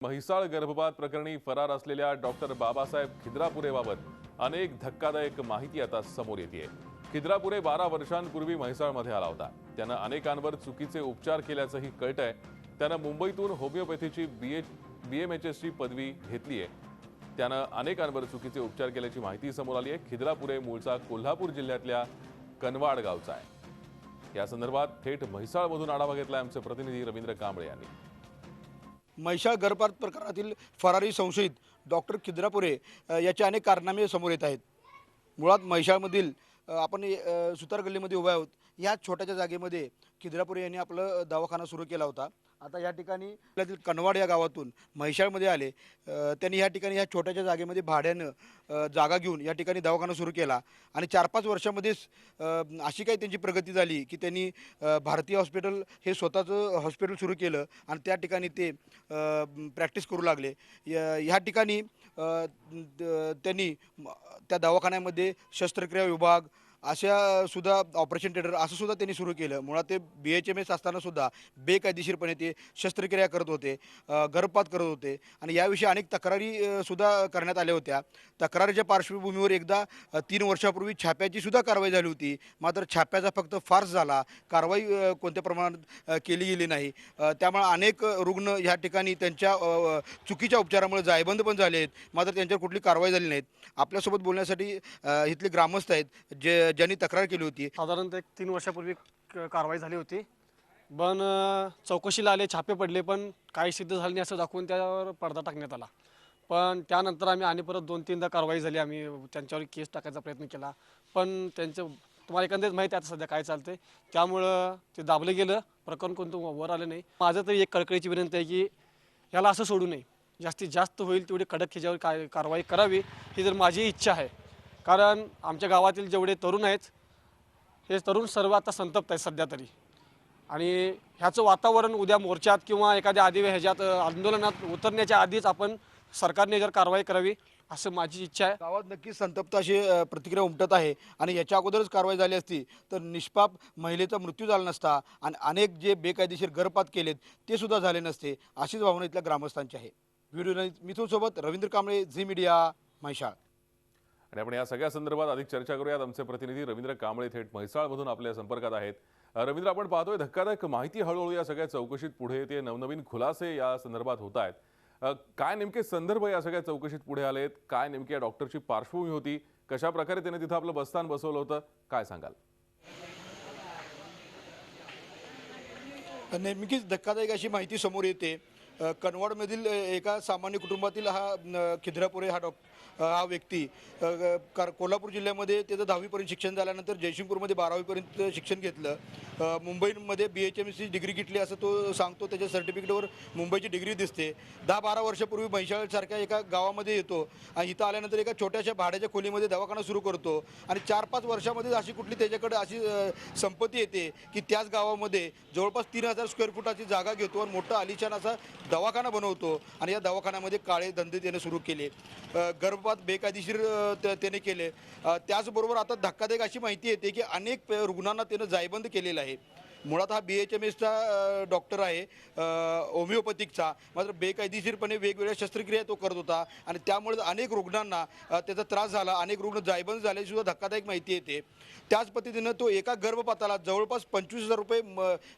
म्हैसाळ गर्भपात प्रकरणी फरार असलेल्या डॉक्टर बाबासाहेब खिद्रापुरेबाबत अनेक धक्कादायक माहिती आता समोर येते। खिद्रापुरे 12 वर्षांपूर्वी म्हैसाळमध्ये आला होता। त्यानं अनेकांवर चुकीचे उपचार केल्याचंही कळतंय। त्यानं मुंबईतून होमिओपॅथीची बीएमएचएसची पदवी घेतली आहे। त्यानं अनेकांवर चुकीचे उपचार केल्याची माहिती समोर आली आहे। खिद्रापुरे मूळचा कोल्हापूर जिल्ह्यातल्या कनवाड गावचा आहे। या संदर्भात थेट म्हैसाळमधून आढावा घेतला आमचे प्रतिनिधी रवींद्र कांबळे यांनी। म्हैसाळ गर्भपात प्रकरणातील फरारी संशयित डॉक्टर खिद्रापुरे याचे अनेक कारनामे समोर येत आहेत। मुळात म्हैसाळमधील आपण सुतार गल्लीमध्ये उभे आहोत। या छोट्याच्या जागेमध्ये खिद्रापुरे यांनी आपलं दवाखाना सुरू केला होता। आता या ठिकाणी कनवाड या गावातून म्हैसाळमध्ये आले। त्यांनी या ठिकाणी या छोट्याच्या जागेमध्ये भाड्यानं जागा घेऊन या ठिकाणी दवाखाना सुरू केला आणि 4-5 वर्षांमध्येच अशी काही त्यांची प्रगती झाली की त्यांनी भारतीय हॉस्पिटल हे स्वतःचं हॉस्पिटल सुरू केलं आणि त्या ठिकाणी ते प्रॅक्टिस करू लागले। ह्या ठिकाणी त्यांनी त्या दवाखान्यामध्ये शस्त्रक्रिया विभाग अशा सुद्धा ऑपरेशन थिएटर असं सुद्धा त्यांनी सुरू केलं। मुळात ते BHMS असताना सुद्धा बेकायदेशीरपणे ते शस्त्रक्रिया करत होते, गर्भपात करत होते आणि याविषयी अनेक तक्रारी सुद्धा करण्यात आल्या होत्या। तक्रारीच्या पार्श्वभूमीवर एकदा 3 वर्षापूर्वी छाप्याची सुद्धा कारवाई झाली होती। मात्र छाप्याचा फक्त फार्स झाला, कारवाई कोणत्या प्रमाणात केली गेली नाही। त्यामुळे अनेक रुग्ण ह्या ठिकाणी त्यांच्या चुकीच्या उपचारामुळे जायबंद पण झाले आहेत, मात्र त्यांच्यावर कुठली कारवाई झाली नाहीत। आपल्यासोबत बोलण्यासाठी इथले ग्रामस्थ आहेत ज्यांनी तक्रार केली होती। साधारणतः 3 वर्षापूर्वी कारवाई झाली होती, पण चौकशीला आले, छापे पडले, पण काही सिद्ध झालं नाही असं दाखवून त्यावर पडदा टाकण्यात आला। पण त्यानंतर आम्ही आणि परत 2-3दा कारवाई झाली, आम्ही त्यांच्यावर केस टाकायचा प्रयत्न केला, पण त्यांचं तुम्हाला एकंदरीत माहिती आहे आता सध्या काय चालतंय, त्यामुळं ते दाबलं गेलं, प्रकरण कोणतं वर आलं नाही। माझं तरी एक कळकळीची विनंती आहे की याला असं सोडू नये, जास्तीत जास्त होईल तेवढी कडक ह्याच्यावर कारवाई करावी, ही जर माझी इच्छा आहे। कारण आमच्या गावातील जेवढे तरुण आहेत हे तरुण सर्व आता संतप्त आहेत सध्या तरी, आणि ह्याचं वातावरण उद्या मोर्चात किंवा एखाद्या ह्याच्यात आंदोलनात उतरण्याच्या आधीच आपण सरकारने जर कारवाई करावी असं माझी इच्छा आहे। गावात नक्कीच संतप्त अशी प्रतिक्रिया उमटत आहे आणि याच्या अगोदरच कारवाई झाली असती तर निष्पाप महिलेचा मृत्यू झाला नसता आणि अनेक जे बेकायदेशीर गर्भपात केलेत ते सुद्धा झाले नसते, अशीच भावना इथल्या ग्रामस्थांची आहे। व्हिडिओ मिथूनसोबत रवींद्र कांबळे, झी मीडिया, म्हैसाळ। आणि आपण या सगळ्या संदर्भात अधिक चर्चा करूयात। आमचे प्रतिनिधी रवींद्र कांबळे थेट म्हैसाळमधून आपल्या संपर्कात आहेत। रवींद्र, आपण पाहतोय धक्कादायक माहिती हळूहळू या सगळ्या चौकशीत पुढे येते, नवनवीन खुलासे या संदर्भात होत आहेत। काय नेमके संदर्भ या सगळ्या चौकशीत पुढे आलेत? काय नेमकी या डॉक्टरची पार्श्वभूमी होती? कशा प्रकारे त्याने तिथं आपलं बस्तान बसवलं होतं? काय सांगाल? नेमकीच धक्कादायक अशी माहिती समोर येते। कनवाडमधील एका सामान्य कुटुंबातील हा खिद्रापुरे हा व्यक्ती कोल्हापूर जिल्ह्यामध्ये त्याचं 10वीपर्यंत शिक्षण झाल्यानंतर जयसिंगपूरमध्ये 12वीपर्यंत शिक्षण घेतलं। मुंबईमध्ये BHMS डिग्री घेतली असं तो सांगतो, त्याच्या सर्टिफिकेटवर मुंबईची डिग्री दिसते। 10-12 वर्षापूर्वी म्हैसाळसारख्या एका गावामध्ये येतो आणि इथं आल्यानंतर एका छोट्याशा भाड्याच्या खोलीमध्ये दवाखाना सुरू करतो आणि 4-5 वर्षामध्ये अशी कुठली त्याच्याकडे अशी संपत्ती येते की त्याच गावामध्ये जवळपास 3000 स्क्वेअर फुटाची जागा घेतो आणि मोठा आलिशान असा दवाखाना बनवतो आणि या दवाखान्यामध्ये काळे धंदे त्याने सुरू केले, गर्भपात बेकायदेशीर त्याने केले। त्याचबरोबर आता धक्कादायक अशी माहिती येते की अनेक रुग्णांना त्यानं जायबंद केलेलं आहे। मुळात हा BHMSचा डॉक्टर आहे, होमिओपॅथिकचा, मात्र बेकायदेशीरपणे वेगवेगळ्या शस्त्रक्रिया तो करत होता आणि त्यामुळे अनेक रुग्णांना त्याचा त्रास झाला, अनेक रुग्ण जायबंद झाले सुद्धा धक्कादायक माहिती येते। त्याच पद्धतीनं तो एका गर्भपाताला जवळपास 25,000 रुपये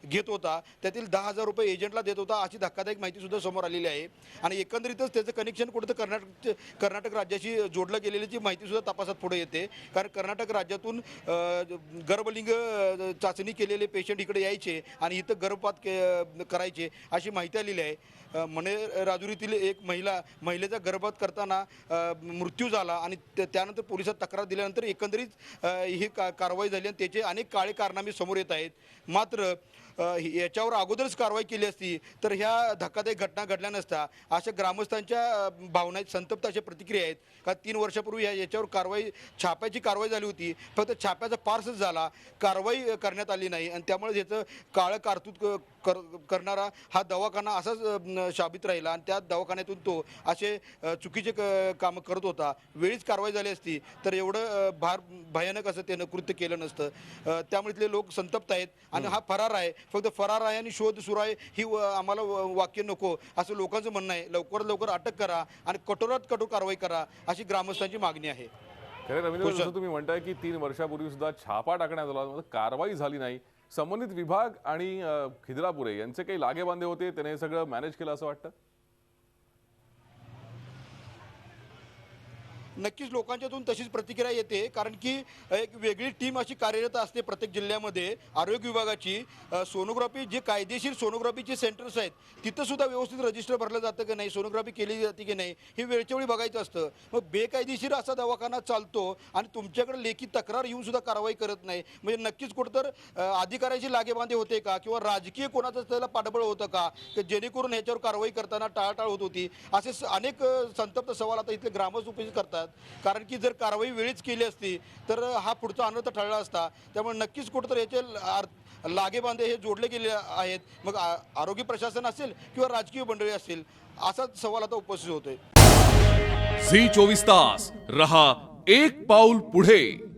घेत होता, त्यातील 10,000 रुपये एजंटला देत होता, अशी धक्कादायक माहितीसुद्धा समोर आलेली आहे। आणि एकंदरीतच त्याचं कनेक्शन कुठं कर्नाटक राज्याशी जोडलं गेलेल्याची माहितीसुद्धा तपासात पुढे येते। कारण कर्नाटक राज्यातून गर्भलिंग चाचणी केलेले पेशंट इकडे यायचे आणि इथं गर्भपात करायचे अशी माहिती आलेली आहे। मणे राजुरीतील एक महिलेचा गर्भपात करताना मृत्यू झाला आणि त्यानंतर पोलिसात तक्रार दिल्यानंतर एकंदरीत ही कारवाई झाली आणि त्याचे अनेक काळे कारनामे समोर येत आहेत। मात्र याच्यावर अगोदरच कारवाई केली असती तर ह्या धक्कादायक घटना घडल्या नसत्या, अशा ग्रामस्थांच्या भावना आहेत, संतप्त अशा प्रतिक्रिया आहेत। का 3 वर्षापूर्वी याच्यावर छाप्याची कारवाई झाली होती, फक्त छाप्याचा फार्सच झाला, कारवाई करण्यात आली नाही आणि त्यामुळे याचं काळं कारतूत करणारा हा दवाखाना असाच शाबित राहिला आणि त्या दवाखान्यातून तो असे चुकीचे कामं करत होता. वेळीच कारवाई झाली असती तर एवढं भयानक असं त्यानं कृत्य केलं नसतं. त्यामुळे इथले लोक संतप्त आहेत आणि हा फरार आहे, फक्त फरार आहे आणि शोध सुरू आहे ही आम्हाला वाक्य नको असं लोकांचं म्हणणं आहे. लवकरात लवकर अटक करा आणि कठोरात कठोर कारवाई करा अशी ग्रामस्थांची मागणी आहे. खरं रवींद्र, जसं तुम्ही म्हणताय की 3 वर्षापूर्वी सुद्धा छापा टाकण्यात आला, मात्र कारवाई झाली नाही. संबंधित विभाग आणि खिद्रापुरे यांचे काही लागेबांधे होते, त्याने हे सगळं मॅनेज केलं असं वाटतं? नक्कीच लोकांच्यातून तशीच प्रतिक्रिया येते, कारण की एक वेगळी टीम अशी कार्यरत असते प्रत्येक जिल्ह्यामध्ये आरोग्य विभागाची. सोनोग्राफी जे कायदेशीर सोनोग्राफीचे सेंटर्स आहेत तिथं सुद्धा व्यवस्थित रजिस्टर भरलं जातं की नाही, सोनोग्राफी केली जाते की नाही हे वेळच्या वेळी बघायचं असतं. मग बेकायदेशीर असा दवाखाना चालतो आणि तुमच्याकडे लेखी तक्रार येऊन सुद्धा कारवाई करत नाही, म्हणजे नक्कीच कुठंतर अधिकाऱ्याची लागेबांधे होते का किंवा राजकीय कोणाचं त्याला पाठबळ होतं का जेणेकरून ह्याच्यावर कारवाई करताना टाळाटाळ होत होती. असे अनेक संतप्त सवाल आता इथले ग्रामस्थ उपस्थित करतात. कारण की जर कारवाई वेळीच केली असती तर हा पुढचा अनर्थ टळला असता. त्यामुळे नक्कीच कुठंतरी याचे लागेबांधे हे जोडले गेले आहेत. मग आरोग्य प्रशासन असेल किंवा राजकीय मंडळी असेल असाच सवाल आता उपस्थित होतोय. झी 24 तास रहा एक पाऊल पुढे.